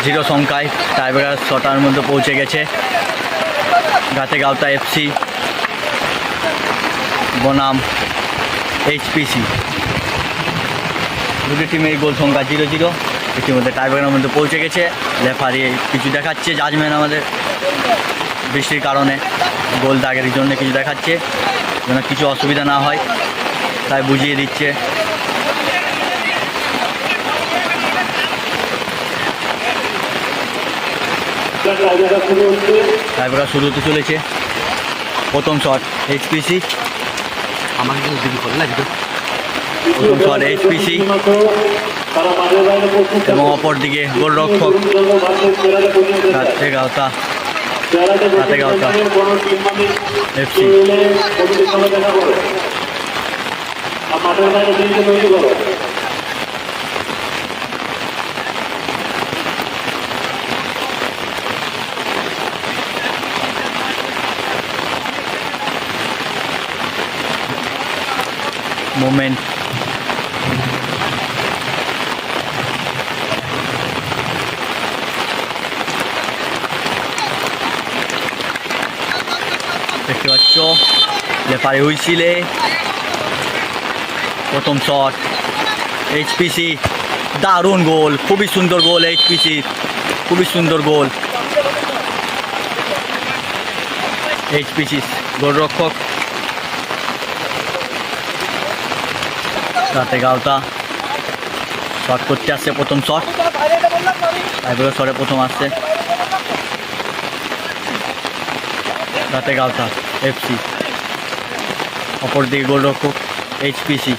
Zero সংখ্যায় tiebreaker ছটার মধ্যে পৌঁছে গেছে গাতেগাঁওতা এফসি বনাম এইচপিসি। দুটি টিমের গোল সংখ্যা 0-0। ইতিমধ্যে টাইব্রেকারের মধ্যে পৌঁছে গেছে। রেফারি কিছু দেখাচ্ছে, জাজমেন্ট আমাদের বৃষ্টির কারণে গোল দাগের জন্য কিছু দেখাচ্ছে, যেন কিছু অসুবিধা না হয় তাই বুঝিয়ে দিচ্ছে। টাইব্রেকার শুরু হতে চলেছে। প্রথম শট এইচপিসি, প্রথম শট এইচপিসি এবং অপরদিকে গোলরক্ষক গাতেগাঁওতা এফসি। মোমেন্ট দেখতে পাচ্ছ, রেফারি হুইসিলে প্রথম শট এইচপিসি। দারুণ গোল, খুবই সুন্দর গোল এইচপিসি, খুবই সুন্দর গোল। এইচপিসি গোলরক্ষক গাতেগাঁওতা শট করতে আসছে, প্রথম শট টাইব্রেকার শটে প্রথম আসছে গাতেগাঁওতা এফসি। অপরদিকে গোলরক্ষক এইচপিসি।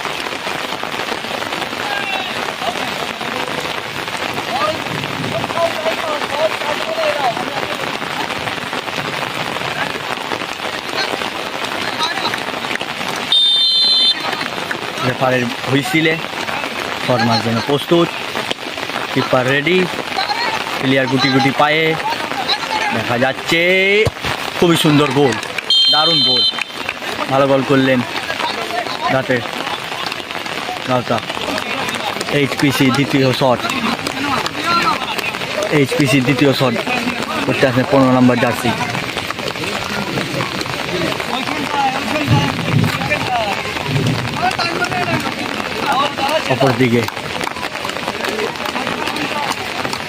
রেফারির হুইসিলে শট মারার জন্য প্রস্তুত। কিপার রেডি, প্লেয়ার গুটি গুটি পায়ে দেখা যাচ্ছে। খুবই সুন্দর গোল, দারুণ গোল, ভালো গোল করলেন গাতেগাঁওতা। এইচপিসি দ্বিতীয় শট, এইচপিসি দ্বিতীয় শট করতে আসেন 15 নম্বর জার্সি। অপরদিকে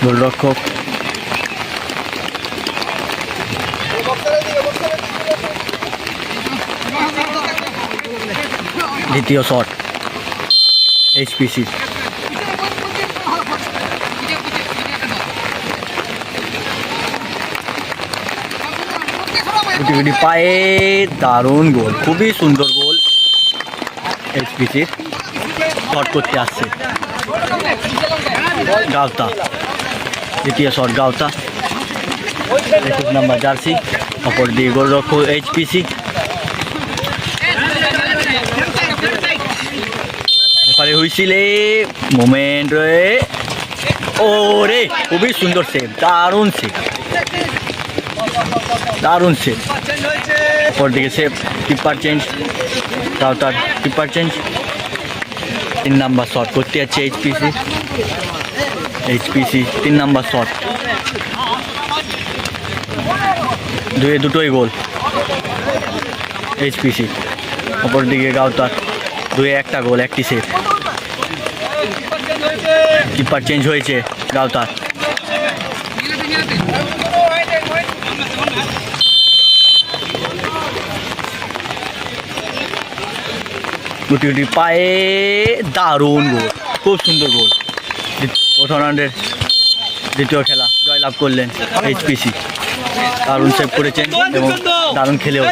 গোলরক্ষক দ্বিতীয় শট এইচপিসি। গুটি গুটি পায়ে দারুণ গোল, খুবই সুন্দর গোল এইচপিসির। শট করতে আসছে গাঁওতা, দ্বিতীয় শট গাঁওতা 21 নম্বর জার্সি। অপর দিকে গোলরক্ষক এইচপিসি। রেফারি হুইসিলে মোমেন্ট রয়ে, ও রে খুবই সুন্দর সেভ, দারুণ সেভ, দারুণ সেভ। অপর দিকে সেভ, কিপার চেঞ্জ, গাঁওতার কিপার চেঞ্জ। 3 নম্বর শট করতে যাচ্ছে এইচপিসি। এইচপিসি 3 নম্বর শট, দুটোই গোল এইচপিসি। অপরদিকে গাঁওতার 2-এ 1টা গোল, 1টি সেভ। কিপার চেঞ্জ হয়েছে গাঁওতার। গুটি গুটি পায়ে দারুণ গোল, খুব সুন্দর গোল। প্রথম রাউন্ডের দ্বিতীয় খেলা জয়লাভ করলেন এইচপিসি। দারুণ সেভ করেছেন এবং দারুণ খেলেও।